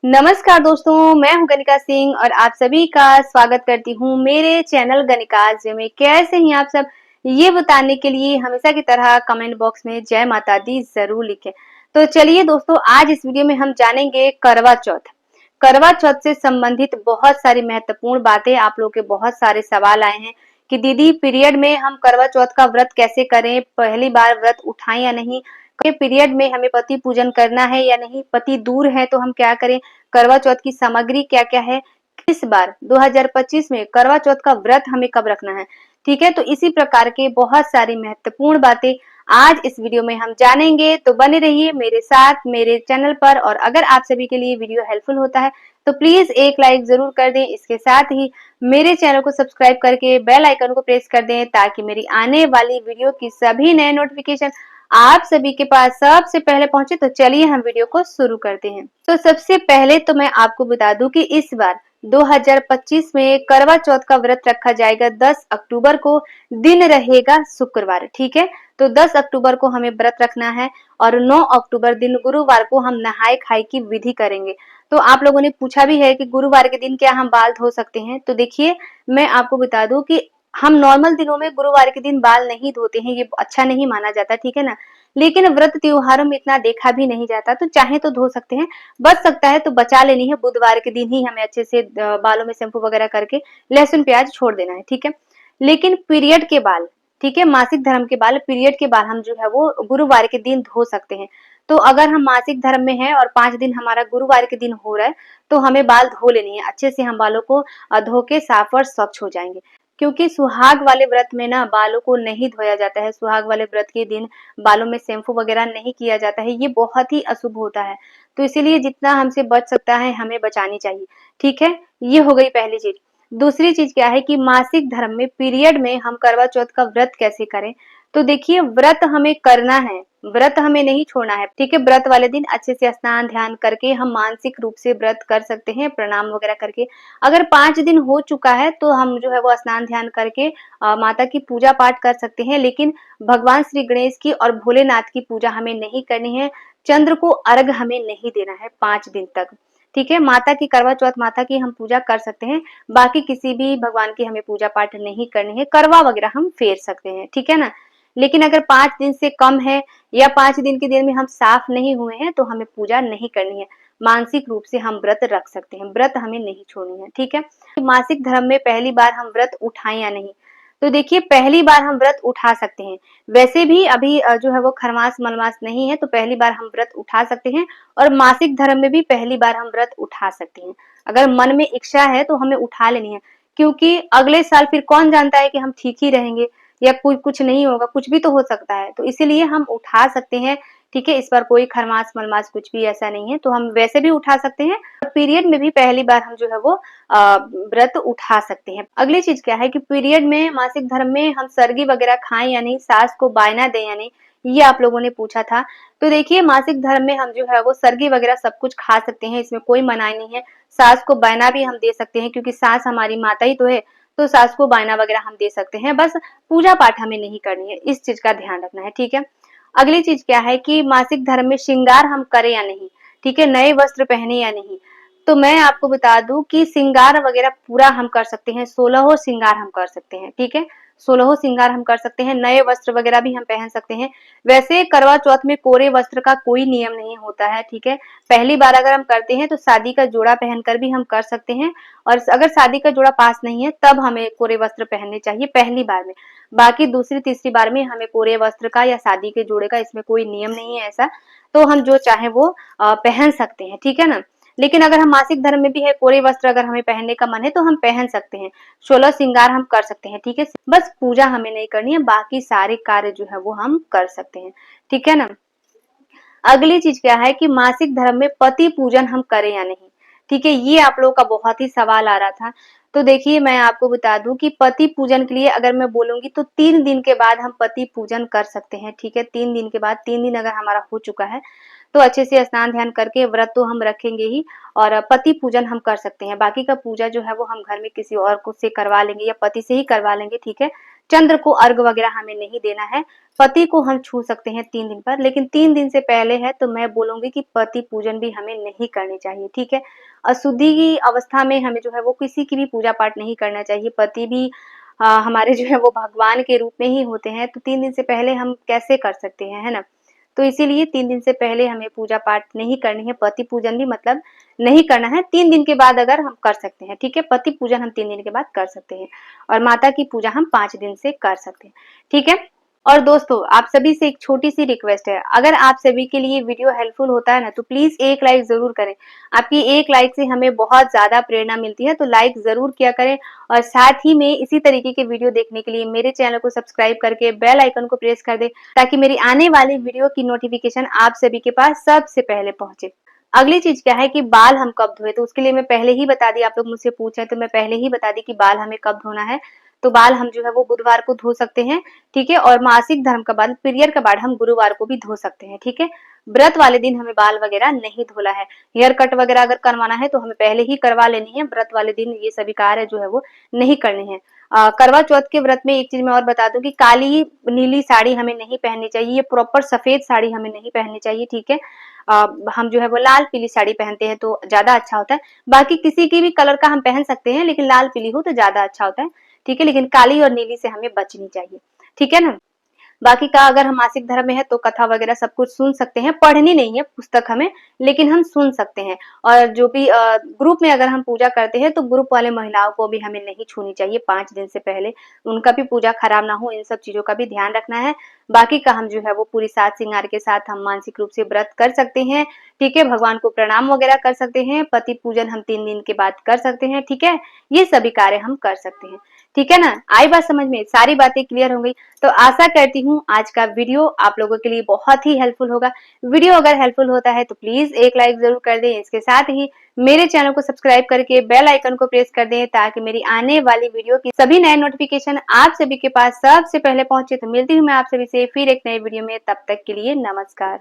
नमस्कार दोस्तों, मैं हूं गनिका सिंह और आप सभी का स्वागत करती हूं मेरे चैनल गनिकाज में। कैसे हैं आप सब, ये बताने के लिए हमेशा की तरह कमेंट बॉक्स में जय माता दी जरूर लिखें। तो चलिए दोस्तों, आज इस वीडियो में हम जानेंगे करवा चौथ। करवा चौथ से संबंधित बहुत सारी महत्वपूर्ण बातें, आप लोगों के बहुत सारे सवाल आए हैं कि दीदी पीरियड में हम करवा चौथ का व्रत कैसे करें, पहली बार व्रत उठाएं या नहीं, के पीरियड में हमें पति पूजन करना है या नहीं, पति दूर है तो हम क्या करें, करवा चौथ की सामग्री क्या-क्या है, किस बार 2025 में करवा चौथ का व्रत हमें कब रखना है। ठीक है, तो इसी प्रकार के बहुत सारी महत्वपूर्ण बातें आज इस वीडियो में हम जानेंगे। तो बने रहिए मेरे साथ मेरे चैनल पर, और अगर आप सभी के लिए वीडियो हेल्पफुल होता है तो प्लीज एक लाइक जरूर कर दें। इसके साथ ही मेरे चैनल को सब्सक्राइब करके बेल आइकन को प्रेस कर दें ताकि मेरी आने वाली वीडियो की सभी नए नोटिफिकेशन आप सभी के पास सबसे पहले पहुंचे। तो चलिए हम वीडियो को शुरू करते हैं। तो सबसे पहले तो मैं आपको बता दूं कि इस बार 2025 में करवा चौथ का व्रत रखा जाएगा 10 अक्टूबर को, दिन रहेगा शुक्रवार। ठीक है, तो 10 अक्टूबर को हमें व्रत रखना है और 9 अक्टूबर दिन गुरुवार को हम नहाए खाए की विधि करेंगे। तो आप लोगों ने पूछा भी है कि गुरुवार के दिन क्या हम बाल धो सकते हैं। तो देखिए, मैं आपको बता दूं कि हम नॉर्मल दिनों में गुरुवार के दिन बाल नहीं धोते हैं, ये अच्छा नहीं माना जाता, ठीक है ना। लेकिन व्रत त्योहारों में इतना देखा भी नहीं जाता, तो चाहे तो धो सकते हैं। बच सकता है तो बचा लेनी है, बुधवार के दिन ही हमें अच्छे से बालों में शैम्पू वगैरह करके लहसुन प्याज छोड़ देना है। ठीक है, लेकिन पीरियड के बाल, ठीक है, मासिक धर्म के बाल, पीरियड के बाल हम जो है वो गुरुवार के दिन धो सकते हैं। तो अगर हम मासिक धर्म में हैं और 5 दिन हमारा गुरुवार के दिन हो रहा है तो हमें बाल धो लेनी है अच्छे से, हम बालों को धो के साफ और स्वच्छ हो जाएंगे। क्योंकि सुहाग वाले व्रत में ना बालों को नहीं धोया जाता है, सुहाग वाले व्रत के दिन बालों में शैम्पू वगैरह नहीं किया जाता है, ये बहुत ही अशुभ होता है। तो इसीलिए जितना हमसे बच सकता है हमें बचानी चाहिए। ठीक है, ये हो गई पहली चीज। दूसरी चीज क्या है कि मासिक धर्म में पीरियड में हम करवा चौथ का व्रत कैसे करें। तो देखिए, व्रत हमें करना है, व्रत हमें नहीं छोड़ना है। ठीक है, व्रत वाले दिन अच्छे से स्नान ध्यान करके हम मानसिक रूप से व्रत कर सकते हैं, प्रणाम वगैरह करके। अगर 5 दिन हो चुका है तो हम जो है वो स्नान ध्यान करके माता की पूजा पाठ कर सकते हैं, लेकिन भगवान श्री गणेश की और भोलेनाथ की पूजा हमें नहीं करनी है। चंद्र को अर्घ हमें नहीं देना है 5 दिन तक। ठीक है, माता की, करवा चौथ माता की हम पूजा कर सकते हैं, बाकी किसी भी भगवान की हमें पूजा पाठ नहीं करनी है। करवा वगैरह हम फेर सकते हैं, ठीक है ना। लेकिन अगर 5 दिन से कम है या 5 दिन के दिन में हम साफ नहीं हुए हैं तो हमें पूजा नहीं करनी है। मानसिक रूप से हम व्रत रख सकते हैं, व्रत हमें नहीं छोड़नी है। ठीक है, मासिक धर्म में पहली बार हम व्रत उठाएं या नहीं। तो देखिए, पहली बार हम व्रत उठा सकते हैं। वैसे भी अभी जो है वो खरमास मलमास नहीं है, तो पहली बार हम व्रत उठा सकते हैं। और मासिक धर्म में भी पहली बार हम व्रत उठा सकते हैं। अगर मन में इच्छा है तो हमें उठा लेनी है, क्योंकि अगले साल फिर कौन जानता है कि हम ठीक ही रहेंगे या कोई कुछ नहीं होगा, कुछ भी तो हो सकता है। तो इसीलिए हम उठा सकते हैं। ठीक है, इस बार कोई खरमास मलमास कुछ भी ऐसा नहीं है, तो हम वैसे भी उठा सकते हैं। पीरियड में भी पहली बार हम जो है वो व्रत उठा सकते हैं। अगली चीज क्या है कि पीरियड में, मासिक धर्म में हम सरगी वगैरह खाएं या नहीं, सास को बायना दें या नहीं, ये आप लोगों ने पूछा था। तो देखिए, मासिक धर्म में हम जो है वो सरगी वगैरह सब कुछ खा सकते हैं, इसमें कोई मनाही नहीं है। सास को बायना भी हम दे सकते हैं, क्योंकि सास हमारी माता ही तो है, तो सास को बायना वगैरह हम दे सकते हैं। बस पूजा पाठ हमें नहीं करनी है, इस चीज का ध्यान रखना है। ठीक है, अगली चीज क्या है कि मासिक धर्म में श्रृंगार हम करें या नहीं। ठीक है, नए वस्त्र पहने या नहीं। तो मैं आपको बता दूं कि श्रृंगार वगैरह पूरा हम कर सकते हैं, 16 श्रृंगार हम कर सकते हैं। ठीक है, 16 श्रृंगार हम कर सकते हैं, नए वस्त्र वगैरह भी हम पहन सकते हैं। वैसे करवा चौथ में कोरे वस्त्र का कोई नियम नहीं होता है। ठीक है, पहली बार अगर हम करते हैं तो शादी का जोड़ा पहनकर भी हम कर सकते हैं, और अगर शादी का जोड़ा पास नहीं है तब हमें कोरे वस्त्र पहनने चाहिए पहली बार में। बाकी दूसरी तीसरी बार में हमें कोरे वस्त्र का या शादी के जोड़े का इसमें कोई नियम नहीं है ऐसा, तो हम जो चाहे वो पहन सकते हैं। ठीक है ना, लेकिन अगर हम मासिक धर्म में भी है, कोरे वस्त्र अगर हमें पहनने का मन है तो हम पहन सकते हैं, 16 श्रृंगार हम कर सकते हैं। ठीक है, बस पूजा हमें नहीं करनी है, बाकी सारे कार्य जो है वो हम कर सकते हैं। ठीक है ना। अगली चीज क्या है कि मासिक धर्म में पति पूजन हम करें या नहीं। ठीक है, ये आप लोगों का बहुत ही सवाल आ रहा था। तो देखिए, मैं आपको बता दूं कि पति पूजन के लिए अगर मैं बोलूंगी तो 3 दिन के बाद हम पति पूजन कर सकते हैं। ठीक है, 3 दिन के बाद, 3 दिन अगर हमारा हो चुका है तो अच्छे से स्नान ध्यान करके, व्रत तो हम रखेंगे ही, और पति पूजन हम कर सकते हैं। बाकी का पूजा जो है वो हम घर में किसी और को से करवा लेंगे या पति से ही करवा लेंगे। ठीक है, चंद्र को अर्घ वगैरह हमें नहीं देना है। पति को हम छू सकते हैं 3 दिन पर, लेकिन 3 दिन से पहले है तो मैं बोलूँगी कि पति पूजन भी हमें नहीं करनी चाहिए, ठीक है? अशुद्धि की अवस्था में हमें जो है वो किसी की भी पूजा-पाठ नहीं करना चाहिए। पति भी हमारे जो है वो भगवान के रूप में ही होते हैं, तो 3 दिन से पहले हम कैसे कर सकते हैं, है ना? तो इसीलिए 3 दिन से पहले हमें पूजा-पाठ नहीं करनी है, पति पूजन भी मतलब नहीं करना है। 3 दिन के बाद अगर हम कर सकते हैं, ठीक है? पति पूजन हम 3 दिन के बाद कर सकते हैं और माता की पूजा हम 5 दिन से कर सकते हैं, ठीक है? और दोस्तों, आप सभी से एक छोटी-सी रिक्वेस्ट है, अगर आप सभी के लिए वीडियो हेल्पफुल होता है ना, तो प्लीज़ एक लाइक ज़रूर करें। आपकी एक लाइक से हमें बहुत ज़्यादा प्रेरणा मिलती है, तो लाइक ज़रूर किया करें और साथ ही में इसी तरीके के वीडियो देखने के लिए मेरे चैनल को सब्सक्राइब करके बेल आइकन को प्रेस कर दें, ताकि मेरी आने वाली वीडियो की नोटिफिकेशन आप सभी के पास सबसे पहले पहुंचे। अगली चीज क्या है कि बाल हम कब धोए, तो उसके लिए मैं पहले ही बता दी, आप लोग मुझसे पूछ रहे हैं तो मैं पहले ही बता दी कि बाल हमें कब धोना है। तो बाल हम जो है वो बुधवार को धो सकते हैं, ठीक है? और मासिक धर्म का बाल, पीरियड का बाल हम गुरुवार को भी धो सकते हैं, ठीक है? व्रत वाले दिन हमें बाल वगैरह नहीं धोना है। हेयर कट वगैरह अगर करवाना है तो हमें पहले ही करवा लेनी है, व्रत वाले दिन ये सभी कार्य जो है वो नहीं करने हैं। करवा चौथ के व्रत में एक चीज मैं और बता दूं कि काली नीली साड़ी हमें नहीं पहननी चाहिए, ये प्रॉपर सफेद साड़ी हमें नहीं पहननी चाहिए, ठीक है? हम जो है वो लाल पीली साड़ी पहनते हैं तो ज्यादा अच्छा होता है। बाकी किसी की भी कलर का हम पहन सकते हैं, लेकिन लाल पीली हो तो ज्यादा अच्छा होता है, ठीक है? लेकिन काली और नीली से हमें बचनी चाहिए, ठीक है ना? बाकी का अगर हम मासिक धर्म में है तो कथा वगैरह सब कुछ सुन सकते हैं, पढ़नी नहीं है पुस्तक हमें, लेकिन हम सुन सकते हैं। और जो भी ग्रुप में अगर हम पूजा करते हैं तो ग्रुप वाले महिलाओं को भी हमें नहीं छूनी चाहिए 5 दिन से पहले, उनका भी पूजा खराब ना हो, इन सब चीजों का भी ध्यान रखना है। बाकी का हम जो है वो पूरी साज श्रृंगार के साथ हम मानसिक रूप से व्रत कर सकते हैं, ठीक है? भगवान को प्रणाम वगैरह कर सकते हैं, पति पूजन हम 3 दिन के बाद कर सकते हैं, ठीक है? ये सभी कार्य हम कर सकते हैं, ठीक है ना? आई बात समझ में, सारी बातें क्लियर हो गई। तो आशा करती हूँ आज का वीडियो आप लोगों के लिए बहुत ही हेल्पफुल होगा। वीडियो अगर हेल्पफुल होता है तो प्लीज एक लाइक जरूर कर दें। इसके साथ ही मेरे चैनल को सब्सक्राइब करके बेल आइकन को प्रेस कर दें, ताकि मेरी आने वाली वीडियो की सभी नए नोटिफिकेशन आप सभी के पास सबसे पहले पहुंचे। तो मिलती हूँ मैं आप सभी से फिर एक नए वीडियो में, तब तक के लिए नमस्कार।